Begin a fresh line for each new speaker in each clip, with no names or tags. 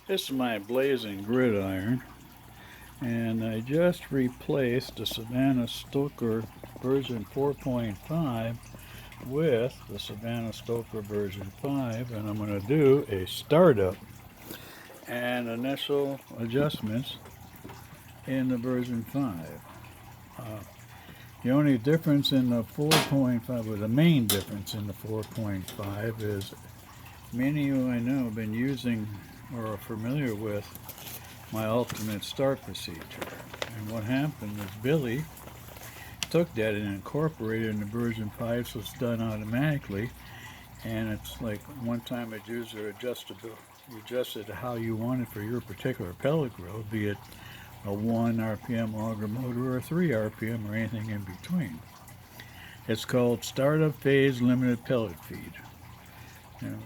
This is my Blaz'n gridiron, and I just replaced the Savannah Stoker version 4.5 with the Savannah Stoker version 5, and I'm going to do a startup and initial adjustments in the version 5. The only difference in the 4.5, or the main difference in the 4.5, is many of you I know have been using or are familiar with my alternate start procedure. And what happened is Billy took that and incorporated it in the version 5, so it's done automatically. And it's like one time a user adjusted how you want it for your particular pellet grill, be it a 1 RPM auger motor or 3 RPM or anything in between. It's called Startup Phase Limited Pellet Feed,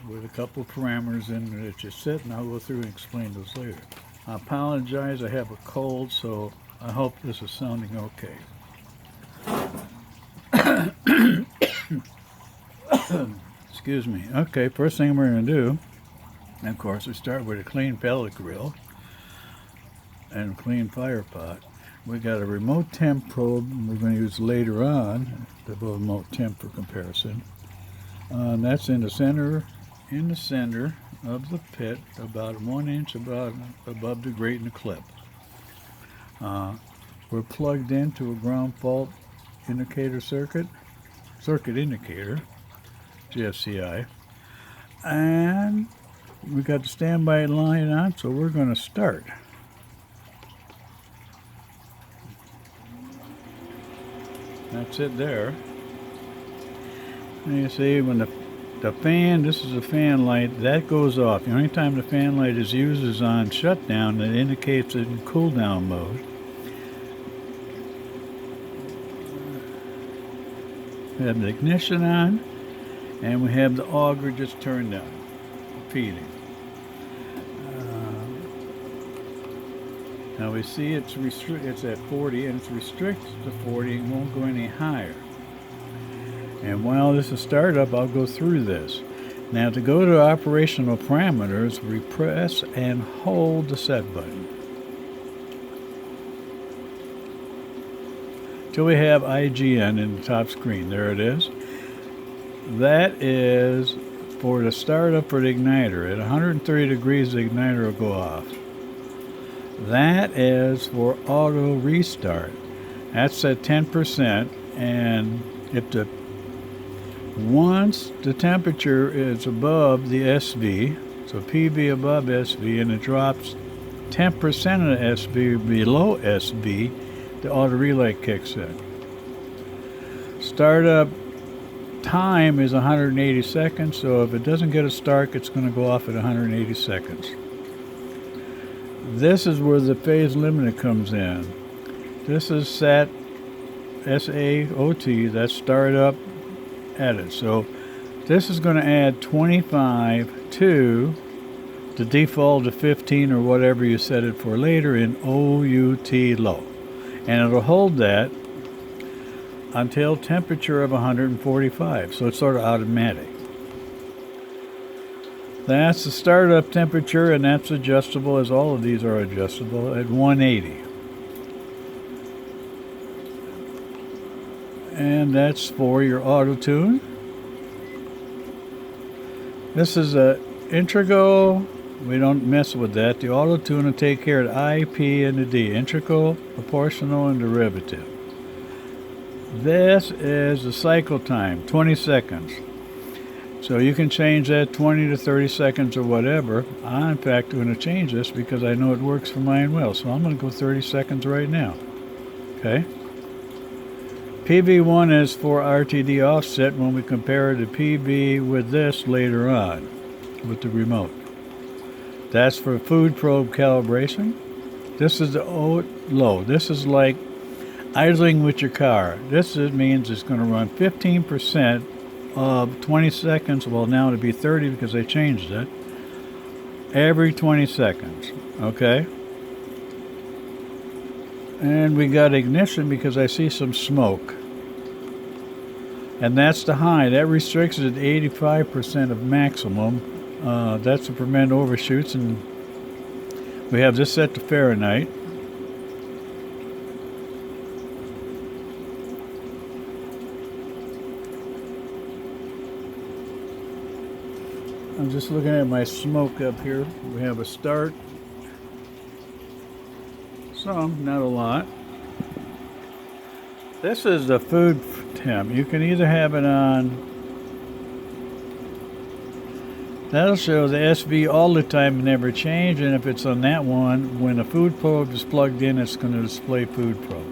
with a couple parameters in there that you set, and I'll go through and explain those later. I apologize, I have a cold, so I hope this is sounding okay. Excuse me. Okay, first thing we're going to do, of course, we start with a clean pellet grill and a clean fire pot. We got a remote temp probe we're going to use later on, the remote temp for comparison. And that's in the center of the pit, about 1 inch above the grate in the clip. We're plugged into a ground fault indicator circuit indicator, GFCI, and we got the standby line on, so we're going to start. That's it there. And you see when the fan, this is a fan light, that goes off. The only time the fan light is used is on shutdown. That indicates it in cool down mode. We have the ignition on, and we have the auger just turned on, feeding. Now we see it's at 40, and it's restricted to 40 and won't go any higher. And while this is startup, I'll go through this. Now to go to operational parameters, we press and hold the set button till we have IGN in the top screen. There it is. That is for the startup for the igniter. At 130 degrees, the igniter will go off. That is for auto restart. That's at 10%, and once the temperature is above the SV, so Pb above SV, and it drops 10% of the SV below SV, the auto relay kicks in. Startup time is 180 seconds, so if it doesn't get a start, it's going to go off at 180 seconds. This is where the phase limiter comes in. This is set SaOT, that's startup added. So this is going to add 25 to the default of 15 or whatever you set it for later in OUT low. And it'll hold that until temperature of 145. So it's sort of automatic. That's the startup temperature, and that's adjustable, as all of these are adjustable, at 180. And that's for your auto tune. This is a integral. We don't mess with that. The auto tune will take care of the I, P, and the D. Integral, proportional, and derivative. This is the cycle time, 20 seconds. So you can change that 20 to 30 seconds or whatever. I'm in fact going to change this because I know it works for mine well. So I'm going to go 30 seconds right now. Okay. Pb1 is for RTD offset when we compare the Pb with this later on with the remote. That's for food probe calibration. This is the low. This is like idling with your car. This means it's going to run 15% of 20 seconds. Well, now it'll be 30 because they changed it. Every 20 seconds. Okay. And we got ignition because I see some smoke. And that's the high. That restricts it at 85% of maximum. That's to prevent overshoots and We have this set to Fahrenheit. I'm just looking at my smoke up here. We have a start. Some, not a lot. This is the food temp. You can either have it on, that'll show the SV all the time and never change, and if it's on that one, when the food probe is plugged in, it's going to display food probe.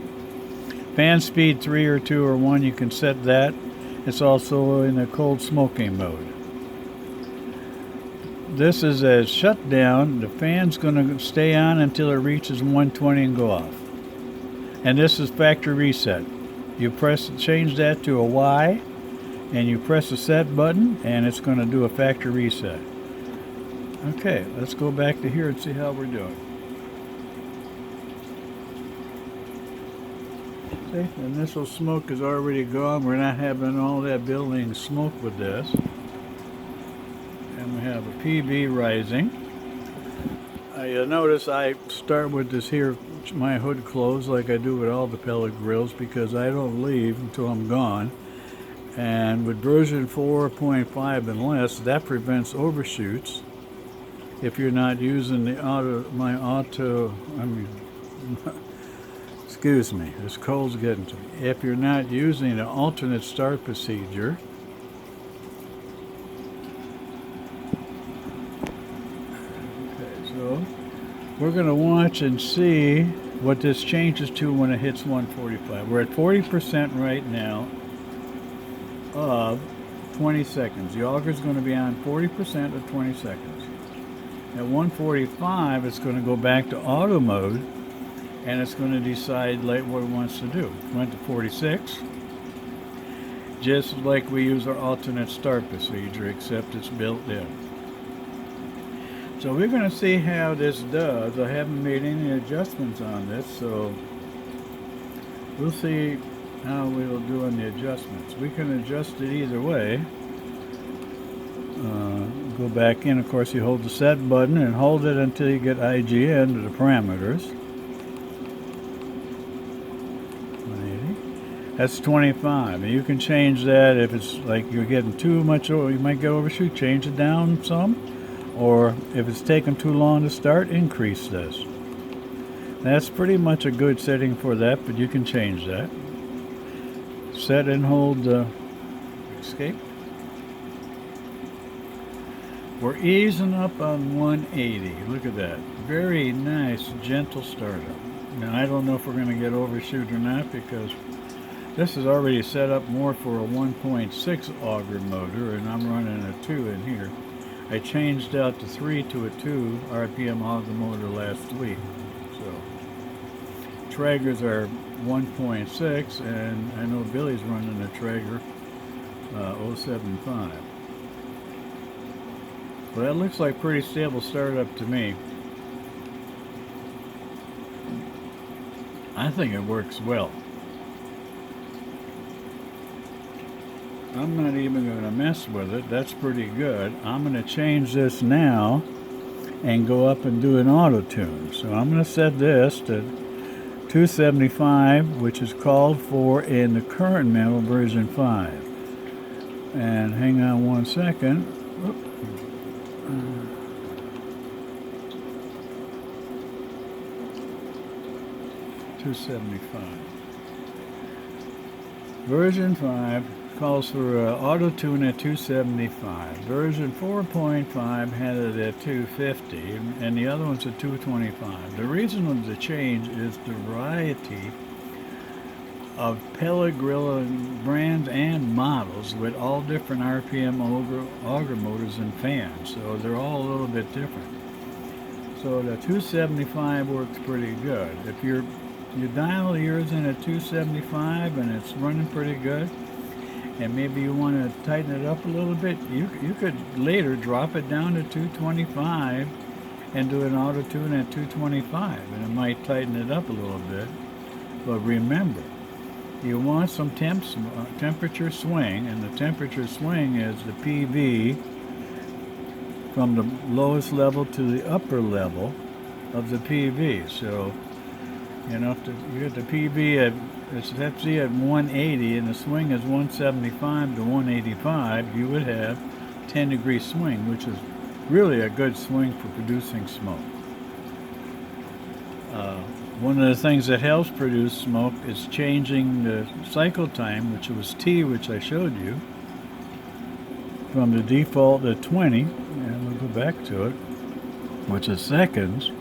Fan speed 3 or 2 or 1, you can set that. It's also in the cold smoking mode. This is a shutdown. The fan's going to stay on until it reaches 120 and go off. And this is factory reset. You change that to a Y, and you press the set button, and it's going to do a factory reset. Okay, let's go back to here and see how we're doing. See, the initial smoke is already gone. We're not having all that building smoke with this. And we have a PB rising. You'll notice I start with this here, my hood closed, like I do with all the pellet grills, because I don't leave until I'm gone. And with version 4.5 and less, that prevents overshoots. If you're not using the excuse me, this cold's getting to me. If you're not using the alternate start procedure, so we're going to watch and see what this changes to when it hits 145. We're at 40% right now of 20 seconds. The auger is going to be on 40% of 20 seconds. At 145, it's going to go back to auto mode, and it's going to decide what it wants to do. It went to 46, just like we use our alternate start procedure, except it's built in. So we're going to see how this does. I haven't made any adjustments on this, so we'll see how we'll do on the adjustments. We can adjust it either way. Go back in, of course, you hold the set button and hold it until you get IGN to the parameters. 180. That's 25. And you can change that if it's like you're getting too much, or you might get overshoot, change it down some. Or if it's taking too long to start, increase this. That's pretty much a good setting for that, but you can change that. Set and hold escape. We're easing up on 180. Look at that. Very nice, gentle startup. Now, I don't know if we're going to get overshoot or not, because this is already set up more for a 1.6 auger motor, and I'm running a 2 in here. I changed out the 3 to a 2 RPM auger motor last week. So Traegers are 1.6, and I know Billy's running a Traeger 075. Well, that looks like pretty stable startup to me. I think it works well. I'm not even going to mess with it. That's pretty good. I'm going to change this now and go up and do an auto tune. So I'm going to set this to 275, which is called for in the current model version 5. And hang on one second. 275. Version 5 calls for auto tune at 275. Version 4.5 had it at 250, and the other one's at 225. The reason of the change is the variety of pellet grill brands and models with all different RPM auger motors and fans, so they're all a little bit different. So the 275 works pretty good. If you dial yours in at 275 and it's running pretty good, and maybe you want to tighten it up a little bit, you could later drop it down to 225 and do an auto tune at 225, and it might tighten it up a little bit. But remember, you want some temperature swing, and the temperature swing is the PV from the lowest level to the upper level of the PB. So, you know, if you get the PB at, it's FZ at 180 and the swing is 175 to 185, you would have 10-degree swing, which is really a good swing for producing smoke. One of the things that helps produce smoke is changing the cycle time, which was T, which I showed you, from the default to 20, and we'll go back to it, which is seconds.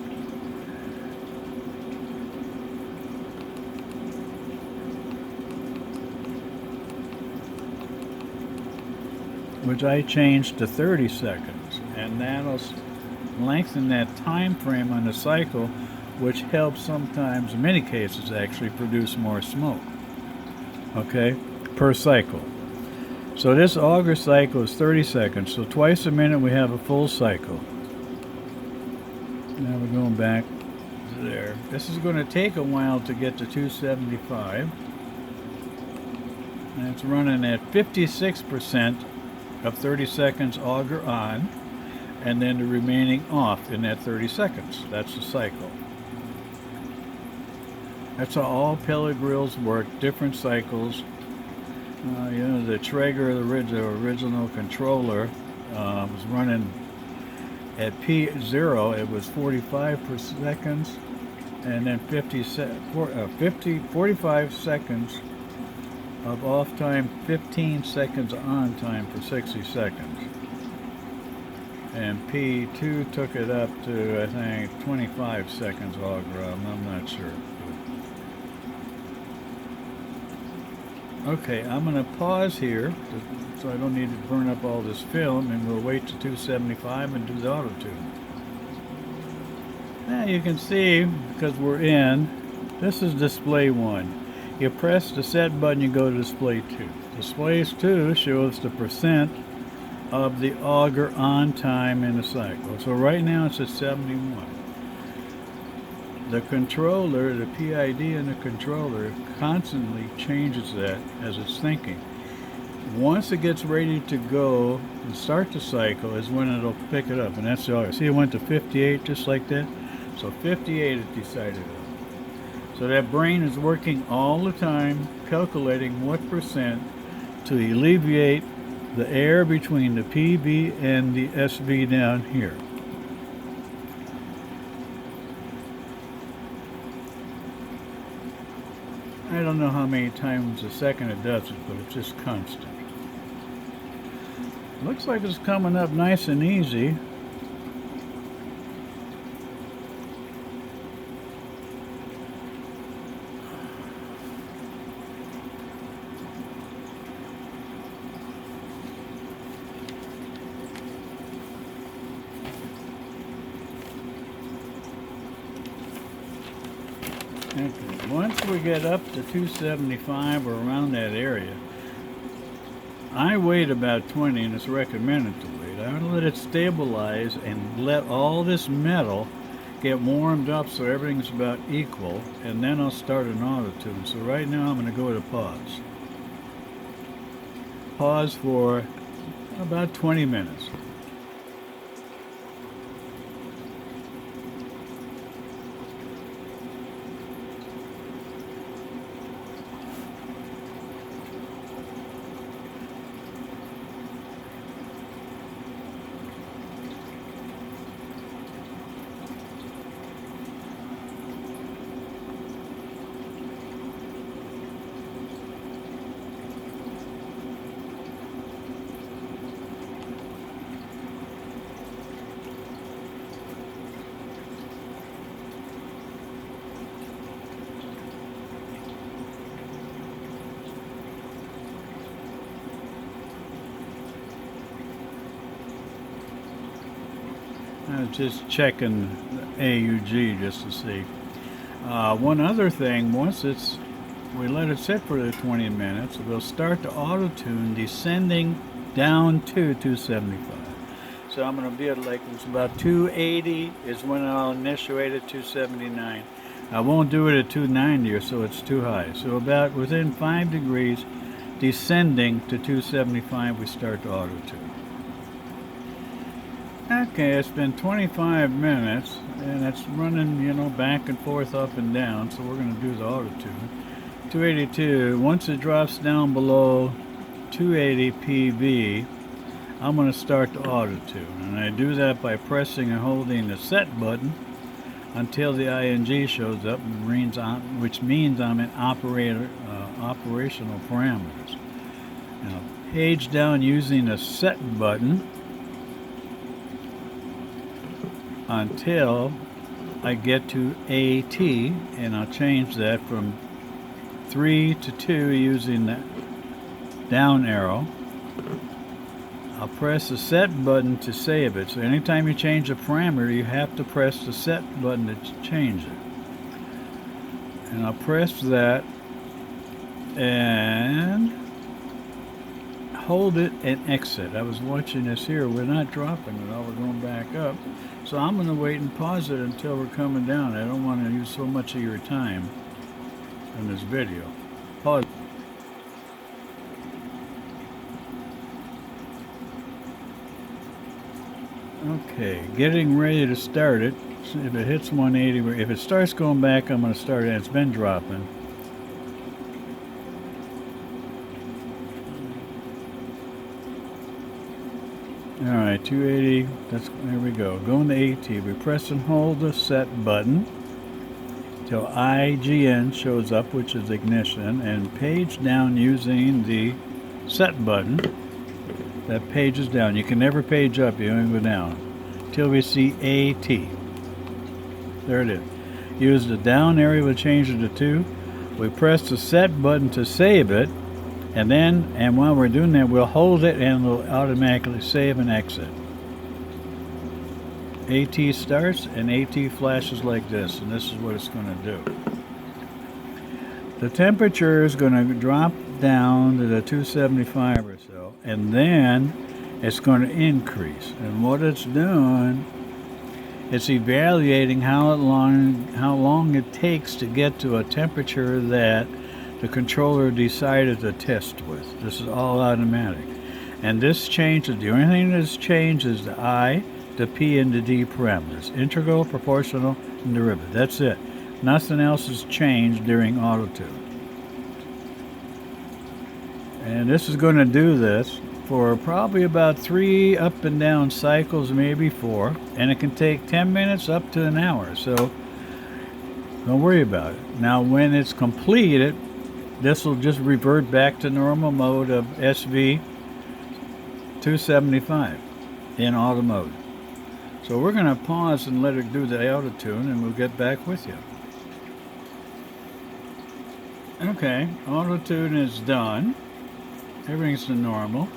Which I changed to 30 seconds, and that'll lengthen that time frame on the cycle, which helps sometimes, in many cases actually, produce more smoke, okay, per cycle. So this auger cycle is 30 seconds, so twice a minute we have a full cycle. Now we're going back to there. This is going to take a while to get to 275, and it's running at 56% of 30 seconds auger on, and then the remaining off in that 30 seconds. That's the cycle. That's how all pellet grills work, different cycles. You know, the Traeger, the original controller, was running at P0, it was 45 per seconds, and then 45 seconds of off time, 15 seconds on time for 60 seconds. And P2 took it up to, I think, 25 seconds auger on. I'm not sure. Okay, I'm going to pause here so I don't need to burn up all this film, and we'll wait to 275 and do the auto tune. Now you can see, because we're in, this is display 1. You press the set button, you go to display 2. Display 2 shows the percent of the auger on time in the cycle. So right now it's at 71. The controller, the PID in the controller constantly changes that as it's thinking. Once it gets ready to go and start the cycle is when it'll pick it up, and that's the auger. See, it went to 58 just like that. So 58 it decided on. So that brain is working all the time, calculating what percent to alleviate the air between the PB and the SV down here. I don't know how many times a second it does it, but it's just constant. Looks like it's coming up nice and easy. Okay. Once we get up to 275 or around that area, I wait about 20, and it's recommended to wait. I want to let it stabilize and let all this metal get warmed up so everything's about equal, and then I'll start an auto tune. So right now I'm going to go to pause. Pause for about 20 minutes. Just checking the AUG just to see. One other thing, once we let it sit for the 20 minutes, we'll start the auto tune descending down to 275. So I'm going to be at like it's about 280 is when I'll initiate at 279. I won't do it at 290 or so, it's too high. So about within 5 degrees descending to 275 we start the auto tune. Okay, it's been 25 minutes and it's running, you know, back and forth, up and down, so we're going to do the auto tune. 282, once it drops down below 280 PB, I'm going to start the auto tune, and I do that by pressing and holding the set button until the ing shows up, which means I'm in operational parameters. Now, page down using the set button until I get to AT, and I'll change that from 3 to 2 using that down arrow. I'll press the set button to save it. So anytime you change a parameter, you have to press the set button to change it. And I'll press that and hold it and exit. I was watching this here. We're not dropping it all. We're going back up. So I'm going to wait and pause it until we're coming down. I don't want to use so much of your time in this video. Pause. Okay, getting ready to start it. So if it hits 180, if it starts going back, I'm going to start it. It's been dropping. Alright, 280, there we go. Going to AT, we press and hold the set button till IGN shows up, which is ignition, and page down using the set button. That page is down. You can never page up, you only go down. Till we see AT. There it is. Use the down area to change it to 2. We press the set button to save it. And while we're doing that, we'll hold it and it'll automatically save and exit. AT starts and AT flashes like this, and this is what it's going to do. The temperature is going to drop down to the 275 or so, and then it's going to increase. And what it's doing, it's evaluating how long it takes to get to a temperature that the controller decided to test with. This is all automatic. And this changes, the only thing that's changed is the I, the P, and the D parameters. Integral, proportional, and derivative. That's it. Nothing else has changed during auto tune. And this is going to do this for probably about 3 up and down cycles, maybe 4. And it can take 10 minutes up to an hour. So don't worry about it. Now when it's completed, this will just revert back to normal mode of SV 275 in auto mode. So we're going to pause and let it do the auto tune, and we'll get back with you. Okay, auto tune is done. Everything's to normal.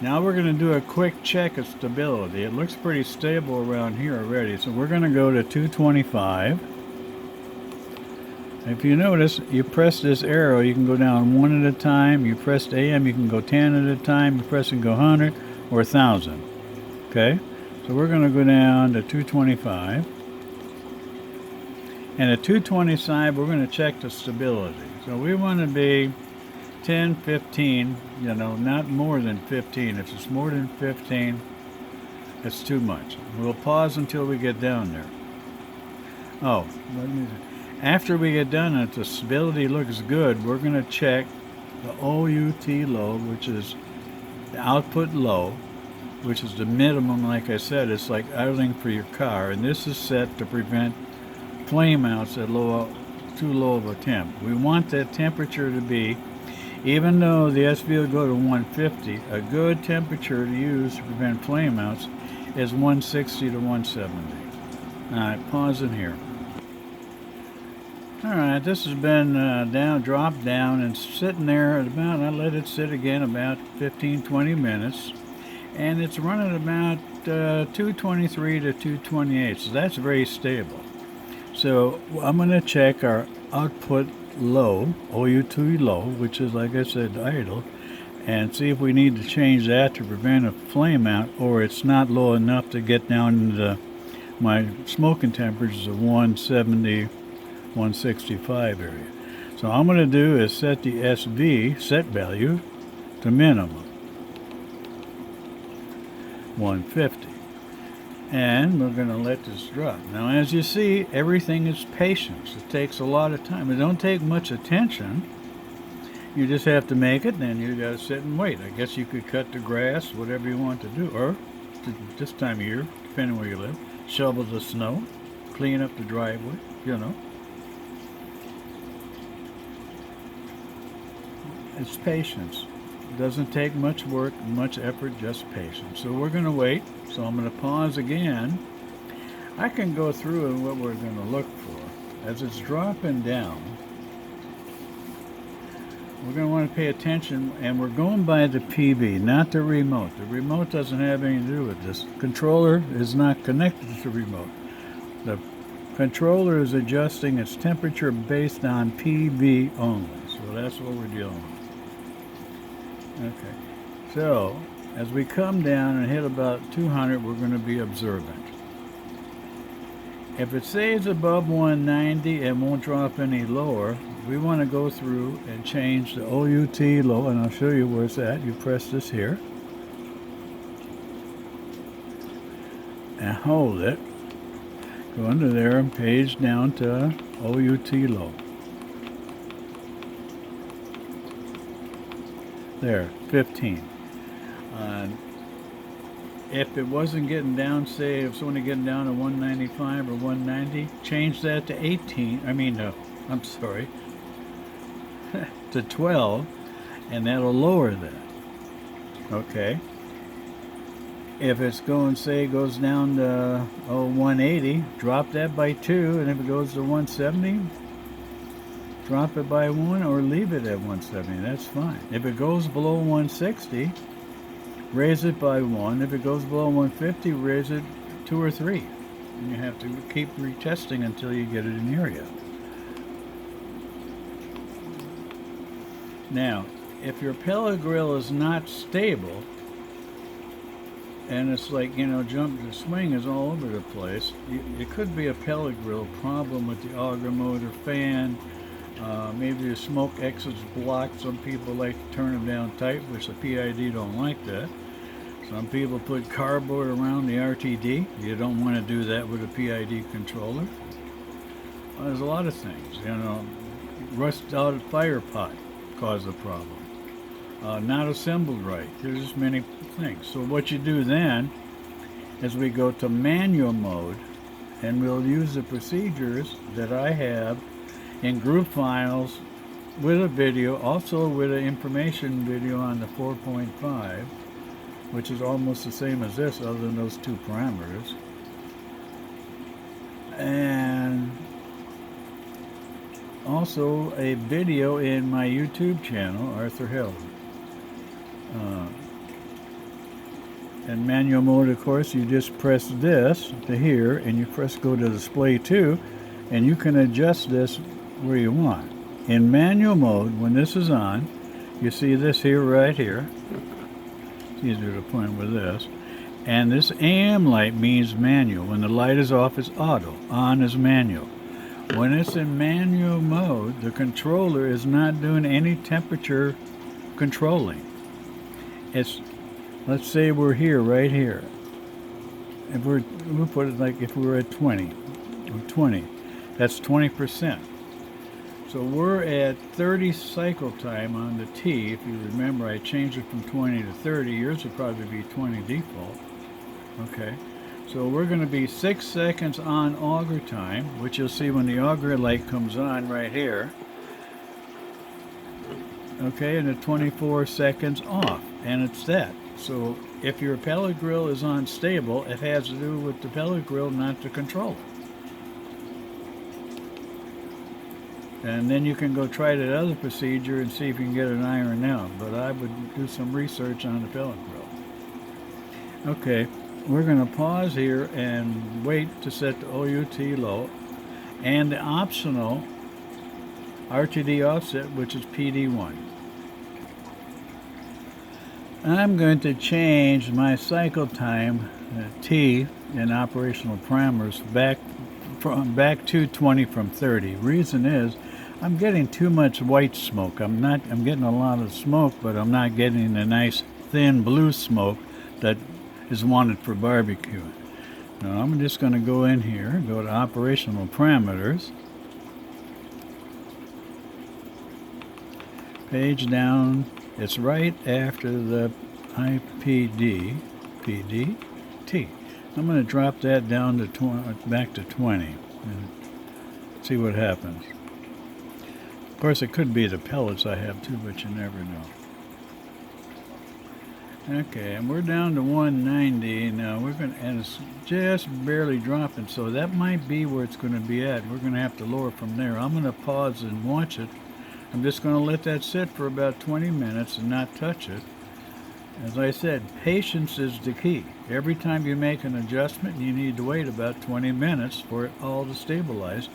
Now we're going to do a quick check of stability. It looks pretty stable around here already. So we're going to go to 225. If you notice, you press this arrow, you can go down 1 at a time. You press AM, you can go 10 at a time. You press and go 100 or 1,000. Okay? So we're going to go down to 225. And at 225, we're going to check the stability. So we want to be 10, 15, you know, not more than 15. If it's more than 15, it's too much. We'll pause until we get down there. Oh, let me... After we get done, if the stability looks good, we're going to check the OUT low, which is the output low, which is the minimum. Like I said, it's like idling for your car, and this is set to prevent flame outs at too low of a temp. We want that temperature to be, even though the SV will go to 150, a good temperature to use to prevent flame outs is 160 to 170. All right, pause in here. Alright, this has been dropped down and sitting there at about, I let it sit again about 15-20 minutes, and it's running about 223 to 228, so that's very stable. So I'm going to check our output low, OUT low, which is, like I said, idle, and see if we need to change that to prevent a flame out, or it's not low enough to get down into my smoking temperatures of 170, 165 area. So all I'm going to do is set the SV set value to minimum 150. And we're going to let this drop. Now, as you see, everything is patience. It takes a lot of time. It don't take much attention. You just have to make it, then you got to sit and wait. I guess you could cut the grass, whatever you want to do, or this time of year, depending where you live, shovel the snow, clean up the driveway, you know. It's patience. It doesn't take much work, much effort, just patience. So we're going to wait. So I'm going to pause again. I can go through and what we're going to look for. As it's dropping down, we're going to want to pay attention, and we're going by the PB, not the remote. The remote doesn't have anything to do with this. The controller is not connected to the remote. The controller is adjusting its temperature based on PB only. So that's what we're dealing with. Okay. So as we come down and hit about 200, we're going to be observant. If it stays above 190 and won't drop any lower, we want to go through and change the OUT low, and I'll show you where it's at. You press this here and hold it. Go under there and page down to OUT low. There, 15. If it wasn't getting down, say if it's only getting down to 195 or 190, change that to 18. I'm sorry, to 12, and that'll lower that. Okay. If it's going, say, goes down to 180, drop that by 2, and if it goes to 170, drop it by 1 or leave it at 170. That's fine. If it goes below 160, raise it by 1. If it goes below 150, raise it 2 or 3. And you have to keep retesting until you get it in the area. Now, if your pellet grill is not stable, and it's like, the swing is all over the place, it could be a pellet grill problem with the auger motor fan. Maybe the smoke exits blocked. Some people like to turn them down tight, which the PID don't like that. Some people put cardboard around the RTD. You don't want to do that with a PID controller. There's a lot of things, rust out a fire pot cause a problem. Not assembled right. There's just many things. So what you do then is we go to manual mode, and we'll use the procedures that I have in group files with a video, also with an information video on the 4.5, which is almost the same as this other than those two parameters. And also a video in my YouTube channel, Arthur Hill. In manual mode, of course, you just press this to here, and you press go to display 2, and you can adjust this where you want. In manual mode, when this is on, you see this here, right here. It's easier to point with this. And this AM light means manual. When the light is off, it's auto. On is manual. When it's in manual mode, the controller is not doing any temperature controlling. It's, let's say we're here, right here. If we'll put it like if we were at 20, that's 20%. So we're at 30 cycle time on the T. If you remember, I changed it from 20 to 30. Yours would probably be 20 default. Okay. So we're going to be 6 seconds on auger time, which you'll see when the auger light comes on right here. Okay, and at 24 seconds off, and it's that. So if your pellet grill is unstable, it has to do with the pellet grill, not the controller. And then you can go try that other procedure and see if you can get an iron out. But I would do some research on the pellet grill. Okay, we're going to pause here and wait to set the OUT low and the optional RTD offset, which is Pd1. I'm going to change my cycle time, T, in operational parameters back to 20 from 30. Reason is, I'm getting too much white smoke. I'm getting a lot of smoke, but I'm not getting the nice thin blue smoke that is wanted for barbecuing. Now I'm just going to go in here, go to operational parameters, page down. It's right after the IPD, PDT. I'm going to drop that down to back to 20 and see what happens. Of course, it could be the pellets I have too, but you never know. Okay, and we're down to 190 now. And it's just barely dropping, so that might be where it's going to be at. We're going to have to lower from there. I'm going to pause and watch it. I'm just going to let that sit for about 20 minutes and not touch it. As I said, patience is the key. Every time you make an adjustment, you need to wait about 20 minutes for it all to stabilize,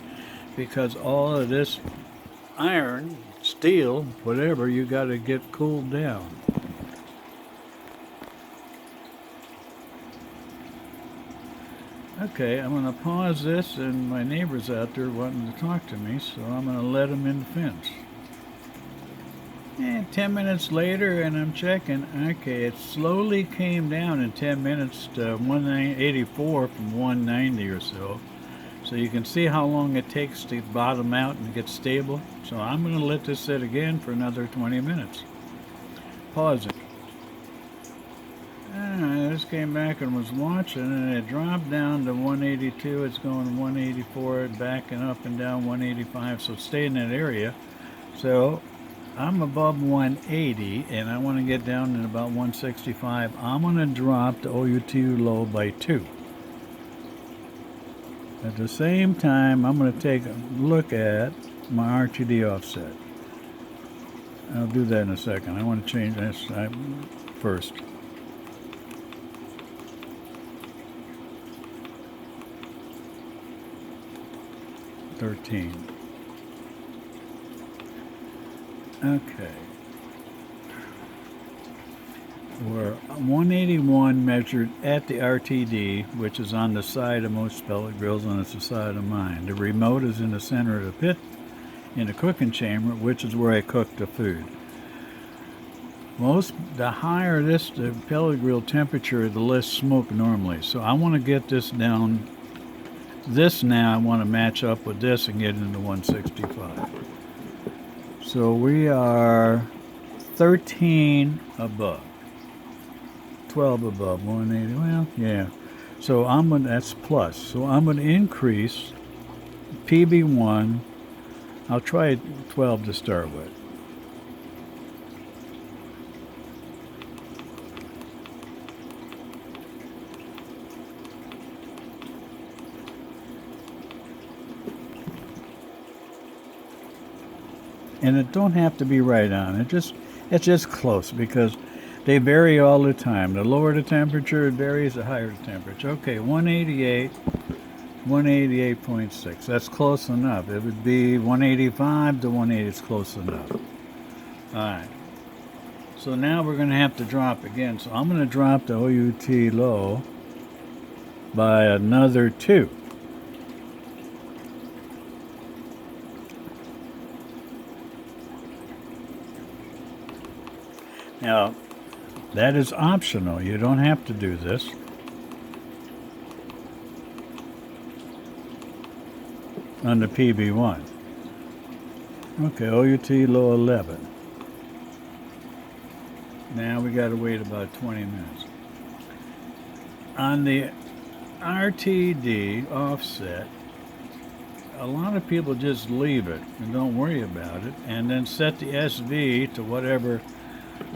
because all of this iron, steel, whatever, you got to get cooled down. Okay, I'm going to pause this, and my neighbor's out there wanting to talk to me, so I'm going to let him in the fence. And 10 minutes later, and I'm checking. Okay, it slowly came down in 10 minutes to 184 from 190 or so. So you can see how long it takes to bottom out and get stable. So I'm going to let this sit again for another 20 minutes. Pause it. I just came back and was watching, and it dropped down to 182. It's going to 184, backing up and down 185. So stay in that area. So I'm above 180, and I want to get down to about 165. I'm going to drop the OUT low by 2. At the same time, I'm going to take a look at my RTD offset. I'll do that in a second. I want to change this first. Okay. We're 181 measured at the RTD, which is on the side of most pellet grills, and it's the side of mine. The remote is in the center of the pit in the cooking chamber, which is where I cook the food. The higher the pellet grill temperature, the less smoke normally. So I want to get this down. This now I want to match up with this and get into 165. So we are 13 above, 12 above, 180. Well, yeah. So that's plus. So I'm going to increase Pb1. I'll try 12 to start with. And it don't have to be right on. It's just close, because they vary all the time. The lower the temperature, it varies, the higher the temperature. Okay, 188, 188.6. That's close enough. It would be 185 to 180. It's close enough. All right. So now we're going to have to drop again. So I'm going to drop the OUT low by another 2. Now, that is optional. You don't have to do this. On the Pb1. Okay, OUT low 11. Now we got to wait about 20 minutes. On the RTD offset, a lot of people just leave it and don't worry about it, and then set the SV to whatever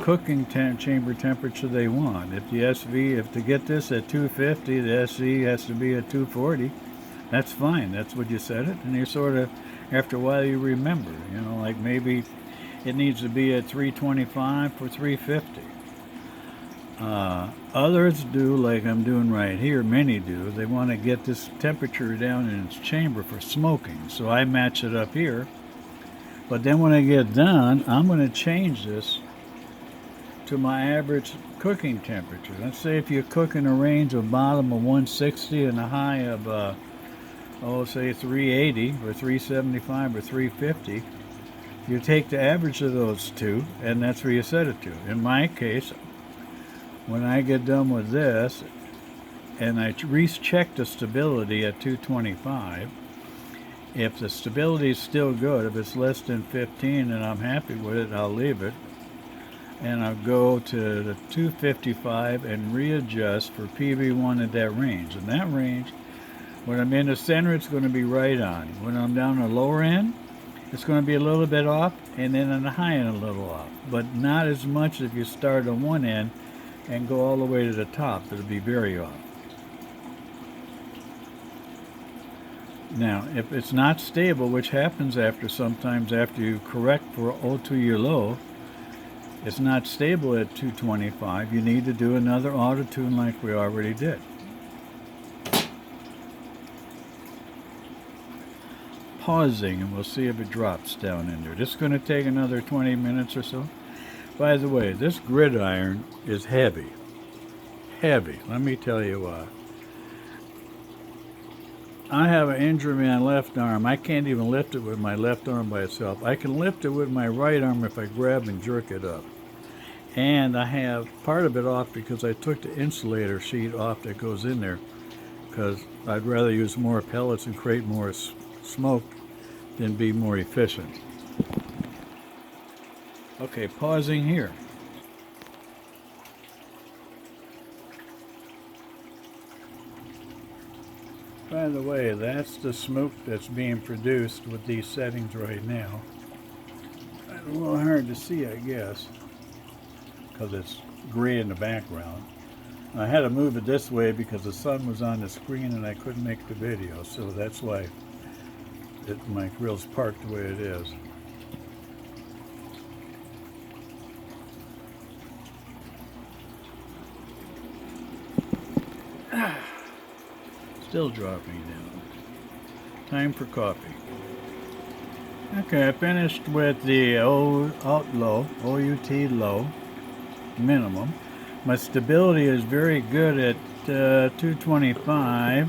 cooking chamber temperature they want. If to get this at 250, the SV has to be at 240. That's fine. That's what you set it, and you sort of, after a while, you remember. Like maybe it needs to be at 325 for 350. Others do, like I'm doing right here. Many do. They want to get this temperature down in its chamber for smoking, so I match it up here. But then when I get done, I'm going to change this to my average cooking temperature. Let's say if you cook in a range of bottom of 160 and a high of say 380 or 375 or 350, you take the average of those two, and that's where you set it to. In my case, when I get done with this, and I recheck the stability at 225. If the stability is still good, if it's less than 15 and I'm happy with it, I'll leave it. And I'll go to the 255 and readjust for Pb1 at that range. And that range, when I'm in the center, it's going to be right on. When I'm down the lower end, it's going to be a little bit off, and then on the high end a little off. But not as much if you start on one end and go all the way to the top. It'll be very off. Now, if it's not stable, which happens sometimes after you correct for O2 your low, it's not stable at 225, you need to do another auto tune like we already did. Pausing, and we'll see if it drops down in there. This is going to take another 20 minutes or so. By the way, this gridiron is heavy. Heavy. Let me tell you why. I have an injury in my left arm. I can't even lift it with my left arm by itself. I can lift it with my right arm if I grab and jerk it up. And I have part of it off because I took the insulator sheet off that goes in there, because I'd rather use more pellets and create more smoke than be more efficient. Okay, pausing here. By the way, that's the smoke that's being produced with these settings right now. It's a little hard to see, I guess, because it's gray in the background. I had to move it this way because the sun was on the screen and I couldn't make the video, so that's why my grill's parked the way it is. Still dropping down. Time for coffee. Okay, I finished with the OutL, O-U-T low, minimum. My stability is very good at 225.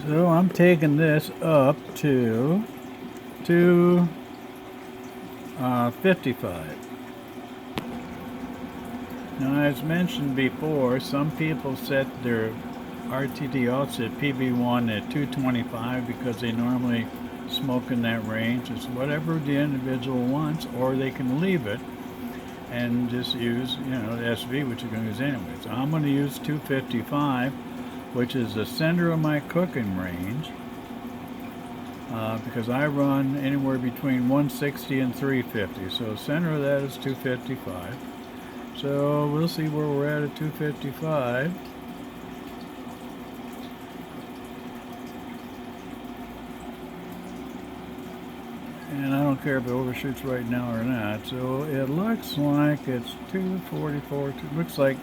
So I'm taking this up to 255. Now, as mentioned before, some people set their RTD Offset Pb1 at 225 because they normally smoke in that range. It's whatever the individual wants, or they can leave it and just use, the SV, which you're going to use anyway. So I'm going to use 255, which is the center of my cooking range, because I run anywhere between 160 and 350. So the center of that is 255. So we'll see where we're at 255. And I don't care if it overshoots right now or not. So it looks like it's 244. It looks like